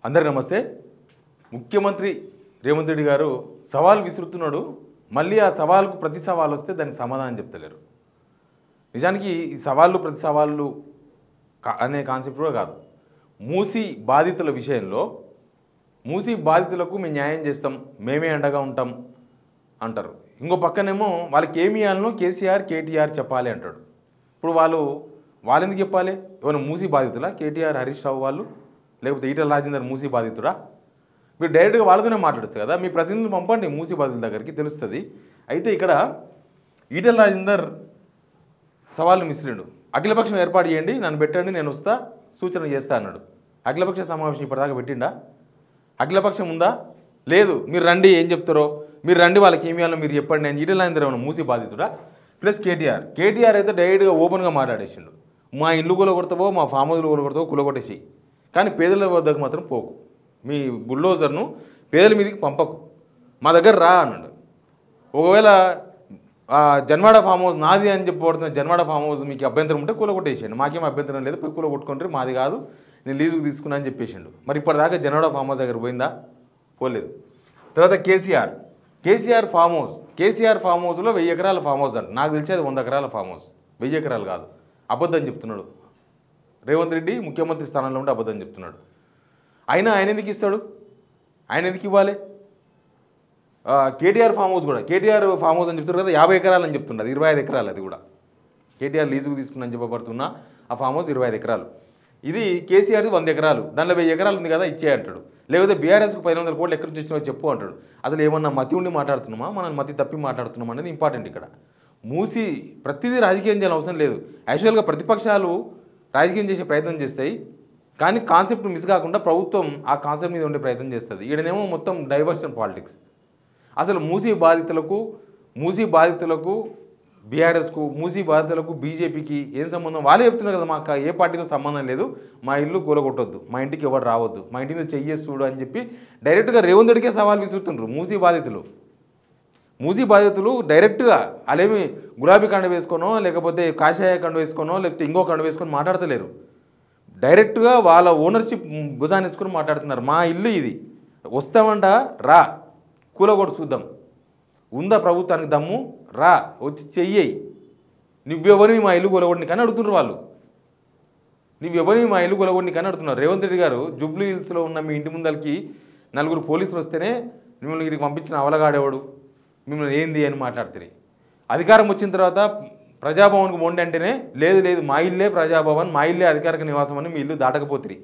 అందరికీ నమస్తే. ముఖ్యమంత్రి రేవంత్ రెడ్డి గారు సవాల్ విసురుతున్నాడు. మళ్ళీ ఆ సవాల్కు ప్రతి సవాల్ వస్తే దానికి సమాధానం చెప్తలేరు. నిజానికి ఈ సవాళ్ళు ప్రతి సవాళ్ళు అనే కాన్సెప్ట్ కూడా కాదు. మూసీ బాధితుల విషయంలో మూసీ బాధితులకు మేము న్యాయం చేస్తాం, మేమే అండగా ఉంటాం అంటారు. ఇంకో పక్కనేమో వాళ్ళకి ఏమి ఇవ్వాలనో కేసీఆర్ కేటీఆర్ చెప్పాలి అంటాడు. ఇప్పుడు వాళ్ళు ఎందుకు చెప్పాలి? ఏమైనా మూసీ బాధితులా? కేటీఆర్ హరీష్ రావు వాళ్ళు, లేకపోతే ఈటల రాజేందర్ మూసీ బాధితుడా? మీరు డైరెక్ట్గా వాళ్ళతోనే మాట్లాడచ్చు కదా. మీ ప్రతినిధులు పంపండి మూసీ బాధితుల దగ్గరికి, తెలుస్తుంది. అయితే ఇక్కడ ఈటల రాజేందర్ సవాళ్ళు మిశ్రిండు. అఖిలపక్షం ఏర్పాటు చేయండి, నన్ను పెట్టండి, నేను వస్తా, సూచన చేస్తా అన్నాడు. అఖిలపక్ష సమావేశం ఇప్పటిదాకా పెట్టిండా? అఖిలపక్షం ఉందా? లేదు. మీరు రండి, ఏం చెప్తారో మీరు రండి, వాళ్ళకి ఏమి ఇవ్వాలో మీరు చెప్పండి. నేను ఈటల రాజేందర్ ఏమన్నా మూసీ బాధితుడా? ప్లస్ కేటీఆర్ అయితే డైరెక్ట్గా ఓపెన్గా మాట్లాడేసిండు. మా ఇల్లు కూలగొడతావో, మా ఫామ్ హౌస్లు కూలగొడతావో కూలగొట్టేసి, కానీ పేదల వద్దకు మాత్రం పోకు, మీ బుల్డోజర్ను పేదల మీదకి పంపకు, మా దగ్గర రా అన్నాడు. ఒకవేళ జన్వాడ ఫామ్ హౌస్ నాది అని చెప్పబడుతున్న జన్వాడ ఫామ్ హౌస్ మీకు అభ్యంతరం ఉంటే కూలగొట్టేసాడు. మాకేం అభ్యంతరం లేదు, పోయి కూలగొట్టుకుంటారు, మాది కాదు, నేను లీజుకు తీసుకున్నా అని చెప్పేసిండు. మరి ఇప్పటిదాకా జన్వాడ ఫామ్ హౌస్ దగ్గర పోయిందా? పోలేదు. తర్వాత కేసీఆర్ ఫామ్ హౌస్లో 1000 ఎకరాల ఫామ్ హౌస్ అంట. నాకు తెలిసి అది 100 ఎకరాల ఫామ్ హౌస్, 1000 ఎకరాలు కాదు. అబద్ధం చెప్తున్నాడు రేవంత్ రెడ్డి. ముఖ్యమంత్రి స్థానంలో ఉంటే అబద్ధం చెప్తున్నాడు. ఆయన ఎందుకు ఇస్తాడు? ఆయన ఎందుకు ఇవ్వాలి? కేటీఆర్ ఫామ్ హౌస్ కూడా, కేటీఆర్ ఫామ్ హౌస్ అని చెప్తున్నారు కదా, 50 ఎకరాలు అని చెప్తున్నారు. 25 ఎకరాలు అది కూడా కేటీఆర్ లీజుకు తీసుకుని చెప్పబడుతున్న ఆ ఫామ్ హౌస్ 25 ఎకరాలు. ఇది కేసీఆర్ది 100 ఎకరాలు. దానిలో 1000 ఎకరాలు ఉంది కదా, ఇచ్చే అంటాడు. లేకపోతే బీఆర్ఎస్కు 1500 కోట్లు ఎక్కడి నుంచి వచ్చినా చెప్పు అంటాడు. అసలు ఏమన్నా మతి ఉండి మాట్లాడుతున్నామా, మనం మతి తప్పి మాట్లాడుతున్నామా అనేది ఇంపార్టెంట్. ఇక్కడ మూసి ప్రతిదీ రాజకీయం చేయాల్సిన అవసరం లేదు. యాక్చువల్గా ప్రతిపక్షాలు రాజకీయం చేసే ప్రయత్నం చేస్తాయి, కానీ కాన్సెప్ట్ మిస్ కాకుండా ప్రభుత్వం ఆ కాన్సెప్ట్ మీద ఉండే ప్రయత్నం చేస్తుంది. ఈడనేమో మొత్తం డైవర్షన్ పాలిటిక్స్. అసలు మూసీ బాధితులకు బీఆర్ఎస్కు, మూసీ బాధితులకు బీజేపీకి ఏం సంబంధం? వాళ్ళే చెప్తున్నారు కదా, మాకు ఏ పార్టీతో సంబంధం లేదు, మా ఇల్లు కూలగొట్టొద్దు, మా ఇంటికి ఎవరు రావద్దు, మా ఇంటి మీద చెయ్యేసి చూడు అని చెప్పి డైరెక్ట్గా రేవంత్ రెడ్డికే సవాల్ విసురుతుండ్రు మూసీ బాధితులు డైరెక్ట్గా. వాళ్ళేమి గులాబీ కండ వేసుకోనో, లేకపోతే కాషాయ కండ వేసుకోనో, లేకపోతే ఇంకో కండ వేసుకొని మాట్లాడతలేరు. డైరెక్ట్గా వాళ్ళ ఓనర్షిప్ భుజాన్ని వేసుకొని మాట్లాడుతున్నారు. మా ఇల్లు ఇది, వస్తామంట, రా, కూలగొట్టు చూద్దాం, ఉందా ప్రభుత్వానికి దమ్ము, రా, వచ్చి చెయ్యి, నువ్వెవరివి మా ఇల్లు కూలగొట్టిని కానీ అడుగుతున్నారు వాళ్ళు. నువ్వెవరివి మా ఇల్లు కూలగొట్టిని కానీ అడుగుతున్నారు. రేవంత్ రెడ్డి గారు జూబ్లీ హిల్స్లో ఉన్న మీ ఇంటి ముందరికి 4 పోలీసులు వస్తేనే మిమ్మల్ని ఇక్కడికి పంపించిన అవలగాడేవాడు, మిమ్మల్ని ఏంది అని మాట్లాడుతుంది. అధికారం వచ్చిన తర్వాత ప్రజాభవన్కు మొండి అంటేనే లేదు మా ఇల్లే ప్రజాభవన్, మా ఇల్లే అధికారిక నివాసం అని మీ ఇల్లు దాటకపోతుంది.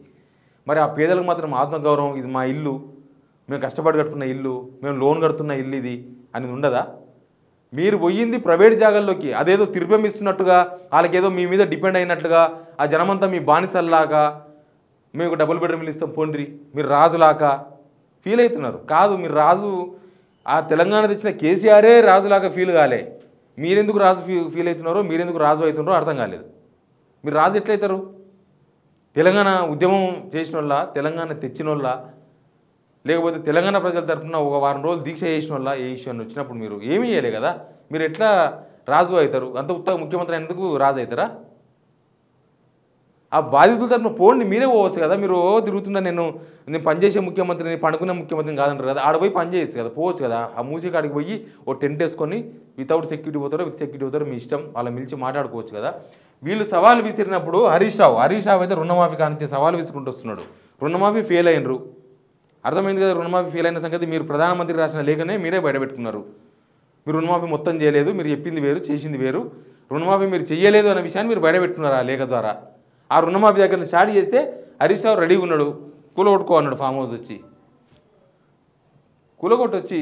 మరి ఆ పేదలకు మాత్రం ఆత్మగౌరవం, ఇది మా ఇల్లు, మేము కష్టపడి కట్టుకున్న ఇల్లు, మేము లోన్ కడుతున్న ఇల్లు ఇది అనేది ఉండదా? మీరు పోయింది ప్రైవేట్ జాగాల్లోకి, అదేదో తిరిపెమిస్తున్నట్టుగా, వాళ్ళకేదో మీ మీద డిపెండ్ అయినట్లుగా, ఆ జనమంతా మీ బానిసల్లాగా, మేము డబుల్ బెడ్రూమ్లు ఇస్తాం పోండ్రి, మీరు రాజులాగా ఫీల్ అవుతున్నారు. కాదు, మీరు రాజు, ఆ తెలంగాణ తెచ్చిన కేసీఆరే రాజులాగా ఫీల్ కాలే. మీరెందుకు రాజు ఫీల్ అవుతున్నారో, మీరెందుకు రాజు అవుతున్నారో అర్థం కాలేదు. మీరు రాజు ఎట్లయితారు? తెలంగాణ ఉద్యమం చేసిన వాళ్ళ, తెలంగాణ తెచ్చిన వాళ్ళ, లేకపోతే తెలంగాణ ప్రజల తరఫున ఒక వారం రోజులు దీక్ష చేసిన వాళ్ళ, ఏ ఇష్యూ వచ్చినప్పుడు మీరు ఏమీ చేయలే కదా, మీరు ఎట్లా రాజు అవుతారు? అంత ఉత్తమ ముఖ్యమంత్రి ఎందుకు రాజు అవుతారా? ఆ బాధితుల తరఫున పోండి, మీరే పోవచ్చు కదా. మీరు తిరుగుతున్నా నేను పనిచేసే ముఖ్యమంత్రిని, పండుకునే ముఖ్యమంత్రిని కాదంటారు కదా, ఆడ పోయి పని చేయొచ్చు కదా, పోవచ్చు కదా. ఆ మూసీ కాడికి పోయి ఓ టెంట్ వేసుకొని వితౌట్ సెక్యూరిటీ పోతారో విత్ సెక్యూరిటీ పోతారో మీ ఇష్టం, వాళ్ళ మిలిచి మాట్లాడుకోవచ్చు కదా. వీళ్ళు సవాల్ విసిరినప్పుడు హరీష్ రావు అయితే రుణమాఫీ కానిచ్చే సవాల్ విసుకుంటూ వస్తున్నాడు. రుణమాఫీ ఫెయిల్ అయినరు, అర్థమైంది కదా. రుణమాఫీ ఫెయిల్ అయిన సంగతి మీరు ప్రధానమంత్రి రాసిన లేఖనే మీరే బయటపెట్టుకున్నారు. మీరు రుణమాఫీ మొత్తం చేయలేదు, మీరు చెప్పింది వేరు చేసింది వేరు, రుణమాఫీ మీరు చేయలేదు అనే విషయాన్ని మీరు బయటపెట్టుకున్నారు ఆ లేఖ ద్వారా. ఆ రుణమాఫీ దగ్గర స్టార్ట్ చేస్తే హరీష్ రావు రెడీగా ఉన్నాడు, కూలగొట్టుకో అన్నాడు ఫామ్ హౌస్ వచ్చి, కూలగొట్టొచ్చి,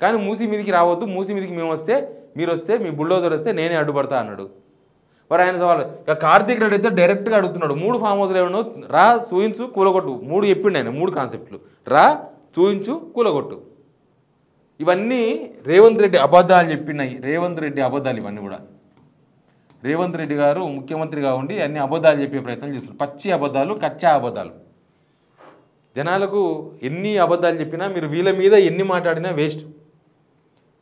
కానీ మూసీ మీదికి రావద్దు, మూసీ మీదికి మేము వస్తే, మీరు వస్తే, మీ బుల్డోజర్ వస్తే నేనే అడ్డుపడతా అన్నాడు. మరి ఆయన సవాల్ ఇక కార్తీక్ రెడ్డి అయితే డైరెక్ట్గా అడుగుతున్నాడు, 3 ఫామ్ హౌస్లు ఏమన్నా, రా, చూయించు, కూలగొట్టు, 3 చెప్పిండు ఆయన, 3 కాన్సెప్ట్లు, రా, చూయించు, కూలగొట్టు. ఇవన్నీ రేవంత్ రెడ్డి అబద్ధాలు చెప్పినాయి. రేవంత్ రెడ్డి అబద్ధాలు ఇవన్నీ కూడా. రేవంత్ రెడ్డి గారు ముఖ్యమంత్రిగా ఉండి అన్ని అబద్ధాలు చెప్పే ప్రయత్నం చేస్తున్నారు. పచ్చి అబద్ధాలు, కచ్చా అబద్ధాలు. జనాలకు ఎన్ని అబద్ధాలు చెప్పినా, మీరు వీళ్ళ మీద ఎన్ని మాట్లాడినా వేస్ట్.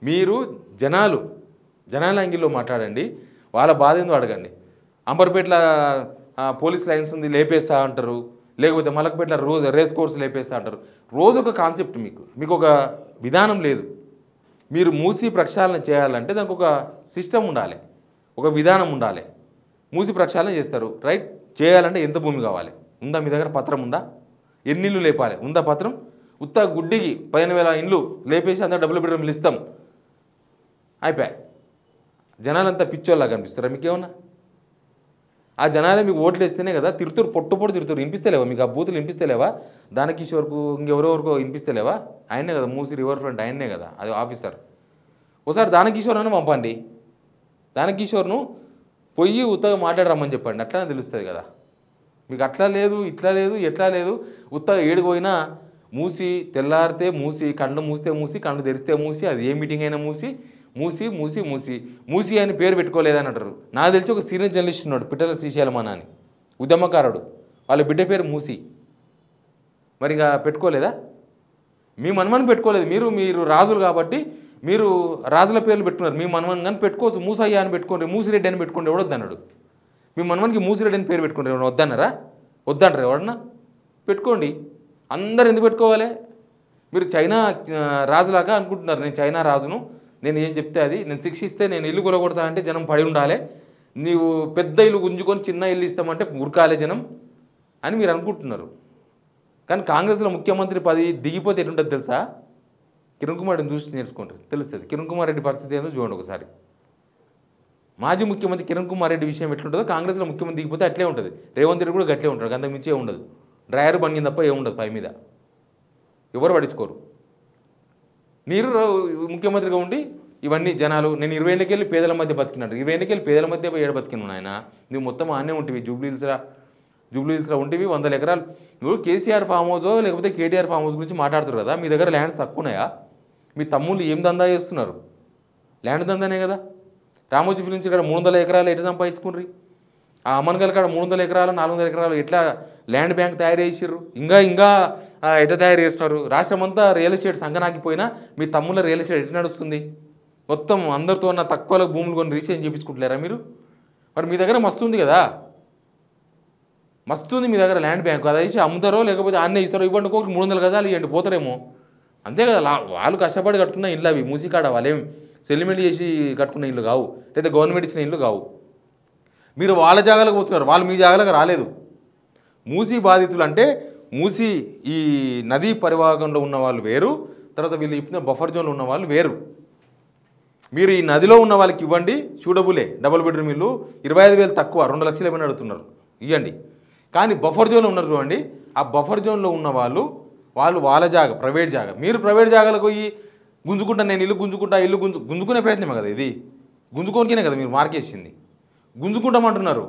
మీరు జనాల యాంగిల్లో మాట్లాడండి, వాళ్ళ బాధ ఏందో అడగండి. అంబర్పేటలో పోలీస్ లైన్స్ ఉంది లేపేస్తా అంటారు, లేకపోతే మలకపేటలో రోజు రేస్ కోర్సు లేపేస్తా అంటారు. రోజు ఒక కాన్సెప్ట్ మీకు ఒక విధానం లేదు. మీరు మూసి ప్రక్షాళన చేయాలంటే దానికి ఒక సిస్టమ్ ఉండాలి, ఒక విధానం ఉండాలి. మూసి ప్రక్షాళన చేస్తారు, రైట్. చేయాలంటే ఎంత భూమి కావాలి, ఉందా మీ దగ్గర? పత్రం ఉందా? ఎన్ని ఇళ్ళు లేపాలి, ఉందా పత్రం? ఉత్త గుడ్డికి 15,000 ఇండ్లు లేపేసి అందరూ డబుల్ బెడ్రూమ్లు ఇస్తాం, అయిపోయాయి. జనాలంతా పిచ్చోళ్ళగా కనిపిస్తారా మీకేమన్నా? ఆ జనాలే మీకు ఓట్లు వేస్తేనే కదా తిరుతురు, పొట్టు తిరుతురు. వినిపిస్తలేవా మీకు? ఆ బూతులు వినిపిస్తలేవా? దానకిషోర్కు ఇంకెవరెవరికో వినిపిస్తలేవా? ఆయనే కదా మూసి రివర్ ఫ్రంట్, ఆయనే కదా అది ఆఫీసర్. ఒకసారి దానకిషోర్ అని పంపండి, దానకిషోర్ను పొయ్యి ఉత్తగా మాట్లాడరమ్మని చెప్పండి, అట్లానే తెలుస్తుంది కదా. మీకు అట్లా లేదు, ఇట్లా లేదు, ఎట్లా లేదు. ఉత్తగా ఏడిపోయినా మూసి తెల్లారితే మూసి, కళ్ళు మూస్తే మూసి, కళ్ళు తెరిస్తే మూసి, అది ఏ మీటింగ్ అయినా మూసి మూసి మూసి మూసి మూసి అని పేరు పెట్టుకోలేదని అంటారు. నాకు తెలిసి ఒక సీనియర్ జర్నలిస్ట్ ఉన్నాడు, పిట్టల శ్రీశైలమన్న అని, ఉద్యమకారుడు. వాళ్ళ బిడ్డ పేరు మూసి. మరి ఇక పెట్టుకోలేదా? మీ మనమని పెట్టుకోలేదు. మీరు రాజులు కాబట్టి మీరు రాజుల పేర్లు పెట్టుకున్నారు. మీ మనమని కానీ పెట్టుకోవచ్చు, మూసయ్య అని పెట్టుకోండి, మూసిరెడ్డి అని పెట్టుకోండి, ఎవడొద్దన్నాడు? మీ మనమనికి మూసిరెడ్డి అని పేరు పెట్టుకోండి, ఎవరైనా వద్దన్నారా? వద్దంటారు ఎవడన్నా? పెట్టుకోండి. అందరు ఎందుకు పెట్టుకోవాలి? మీరు చైనా రాజులాగా అనుకుంటున్నారు, నేను చైనా రాజును, నేను ఏం చెప్తే అది, నేను శిక్షిస్తే నేను ఇల్లు కొలగొడతా అంటే జనం పడి ఉండాలి, నీవు పెద్ద ఇల్లు గుంజుకొని చిన్న ఇల్లు ఇస్తామంటే ఉరకాలే జనం అని మీరు అనుకుంటున్నారు. కానీ కాంగ్రెస్లో ముఖ్యమంత్రి పదవి దిగిపోతే ఎటుంటుంది తెలుసా? కిరణ్ కుమార్ రెడ్డిని చూసి నేర్చుకుంటారు, తెలుస్తుంది. కిరణ్ కుమార్ రెడ్డి పరిస్థితి ఏందో చూడండి ఒకసారి. మాజీ ముఖ్యమంత్రి కిరణ్ కుమార్ రెడ్డి విషయం ఎట్లుంటుందో కాంగ్రెస్లో ముఖ్యమంత్రి దిగిపోతే అట్లే ఉంటుంది. రేవంత్ రెడ్డి కూడా గట్లే ఉంటాడు, అంతకు మించే ఉండదు. డ్రైవర్ బండి తప్ప ఏముండదు పై మీద, ఎవరు పట్టించుకోరు. మీరు ముఖ్యమంత్రిగా ఉండి ఇవన్నీ జనాలు, నేను 20 ఏళ్ళకి వెళ్ళి పేదల మధ్య బతికినాడు, 20 ఏళ్ళకి వెళ్ళి పేదల మధ్య ఏడు బతికినాను ఆయన. నువ్వు మొత్తం ఆనే ఉంటివి, జూబ్లీహిల్స్లో ఉంటివి, 100 ఎకరాలు. నువ్వు కేసీఆర్ ఫామ్ హౌస్ లేకపోతే కేటీఆర్ ఫామ్ హౌస్ గురించి మాట్లాడుతారు కదా. మీ దగ్గర ల్యాండ్స్ తక్కువ ఉన్నాయా? మీ తమ్ముళ్ళు ఏం దందా చేస్తున్నారు? ల్యాండ్ దందానే కదా. రామోజీ ఫిలిమ్స్ ఇక్కడ 300 ఎకరాలు ఎట్లా సంపాదించుకుర్రి? ఆ అమన్గల్ కాడ 300 ఎకరాలు 400 ఎకరాలు ఎట్లా ల్యాండ్ బ్యాంక్ తయారు చేసిర్రు? ఇంకా ఎట్లా తయారు చేస్తున్నారు? రాష్ట్రం అంతా రియల్ ఎస్టేట్ సంగనాకిపోయినా మీ తమ్ముళ్ళ రియల్ ఎస్టేట్ ఎట్లా నడుస్తుంది? మొత్తం అందరితో ఉన్న తక్కువలో భూములు కొని రీసేల్ చేయించుకుంటలేరా మీరు? మరి మీ దగ్గర మస్తు ఉంది కదా, మస్తు ఉంది మీ దగ్గర ల్యాండ్ బ్యాంక్. అది వేసి అమ్ముతారో లేకపోతే అన్నీ ఇస్తారో, ఇవ్వండి, ఒకటి 300 గజాలు ఇవ్వండి, పోతారేమో. అంతే కదా. వాళ్ళు కష్టపడి కట్టుకున్న ఇల్లు అవి, మూసికాడ వాళ్ళేం సెటిల్మెంట్ చేసి కట్టుకున్న ఇల్లు కావు, లేదా గవర్నమెంట్ ఇచ్చిన ఇల్లు కావు. మీరు వాళ్ళ జాగాలకు పోతున్నారు, వాళ్ళు మీ జాగాలకు రాలేదు. మూసి బాధితులు అంటే మూసి ఈ నదీ పరివాహకంలో ఉన్న వాళ్ళు వేరు, తర్వాత వీళ్ళు ఇప్పిన బఫర్ జోన్లో ఉన్న వాళ్ళు వేరు. మీరు ఈ నదిలో ఉన్న వాళ్ళకి ఇవ్వండి, చూడబులే డబుల్ బెడ్రూమ్ ఇల్లు 25,000 తక్కువ, 2 లక్షలు ఏమైనా అడుగుతున్నారు, ఇవ్వండి. కానీ బఫర్ జోన్లో ఉన్నారు చూడండి, ఆ బఫర్ జోన్లో ఉన్న వాళ్ళ జాగా, ప్రైవేట్ జాగా. మీరు ప్రైవేట్ జాగాలకు పోయి గుంజుకుంటా, నేను ఇల్లు గుంజుకుంటా, ఇల్లు గుంజుకునే ప్రయత్నమే కదా ఇది. గుంజుకోనికే కదా మీరు మార్కేసింది. గుంజుకుంటామంటున్నారు,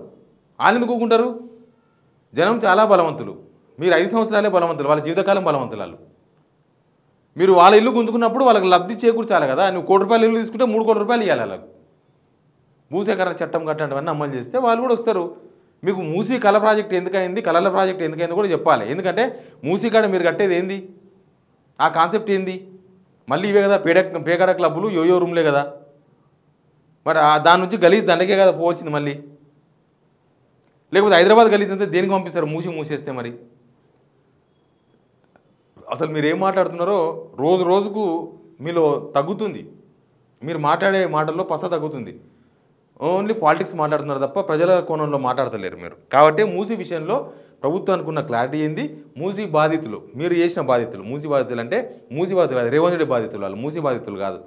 వాళ్ళు ఎందుకు ఊకుంటారు? జనం చాలా బలవంతులు. మీరు 5 సంవత్సరాలే బలవంతులు, వాళ్ళ జీవితకాలం బలవంతులు వాళ్ళు. మీరు వాళ్ళ ఇల్లు గుంజుకున్నప్పుడు వాళ్ళకి లబ్ధి చేకూర్చాలి కదా. నువ్వు ₹1,00,00,000 ఇల్లు తీసుకుంటే ₹3,00,00,000 ఇవ్వాలి వాళ్ళకు. భూసేకరణ చట్టం కట్టేవన్నీ అమలు చేస్తే వాళ్ళు కూడా వస్తారు. మీకు మూసీ కళ ప్రాజెక్ట్ ఎందుకైంది, కళల ప్రాజెక్ట్ ఎందుకైంది కూడా చెప్పాలి. ఎందుకంటే మూసీ కాడ మీరు కట్టేది ఏంది, ఆ కాన్సెప్ట్ ఏంది? మళ్ళీ ఇవే కదా పేకాడ క్లబ్బులు, యోయో రూమ్లే కదా. మరి దాని నుంచి గలీజ్ దండకే కదా పోవచ్చింది మళ్ళీ. లేకపోతే హైదరాబాద్ గలీజ్ అంతే దేనికి పంపిస్తారు? మూసేస్తే మరి అసలు మీరు ఏం మాట్లాడుతున్నారో రోజు రోజుకు మీలో తగ్గుతుంది. మీరు మాట్లాడే మాటల్లో పస తగ్గుతుంది. ఓన్లీ పాలిటిక్స్ మాట్లాడుతున్నారు తప్ప ప్రజల కోణంలో మాట్లాడతలేరు మీరు. కాబట్టి మూసీ విషయంలో ప్రభుత్వానికి ఉన్న క్లారిటీ ఏంది? మూసీ బాధితులు, మీరు చేసిన బాధితులు, మూసీ బాధితులు అంటే మూసీ బాధితులు కాదు, రేవంత్ రెడ్డి బాధితులు వాళ్ళు, మూసీ బాధితులు కాదు.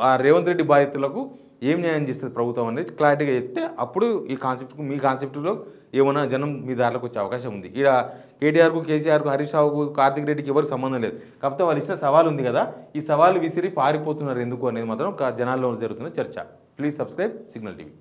ఆ రేవంత్ రెడ్డి బాధితులకు ఏం న్యాయం చేస్తుంది ప్రభుత్వం అనేది క్లారిటీగా చెప్తే అప్పుడు ఈ కాన్సెప్ట్కు, మీ కాన్సెప్ట్లో ఏమైనా జనం మీ దారిలోకి వచ్చే అవకాశం ఉంది. ఇక్కడ కేటీఆర్కు, కేసీఆర్కు, హరీష్ రావుకు, కార్తిక్ రెడ్డికి ఎవరికి సంబంధం లేదు. కాకపోతే వాళ్ళు ఇచ్చిన సవాల్ ఉంది కదా, ఈ సవాలు విసిరి పారిపోతున్నారు ఎందుకు అనేది మాత్రం జనాల్లో జరుగుతున్న చర్చ. Please subscribe signal TV.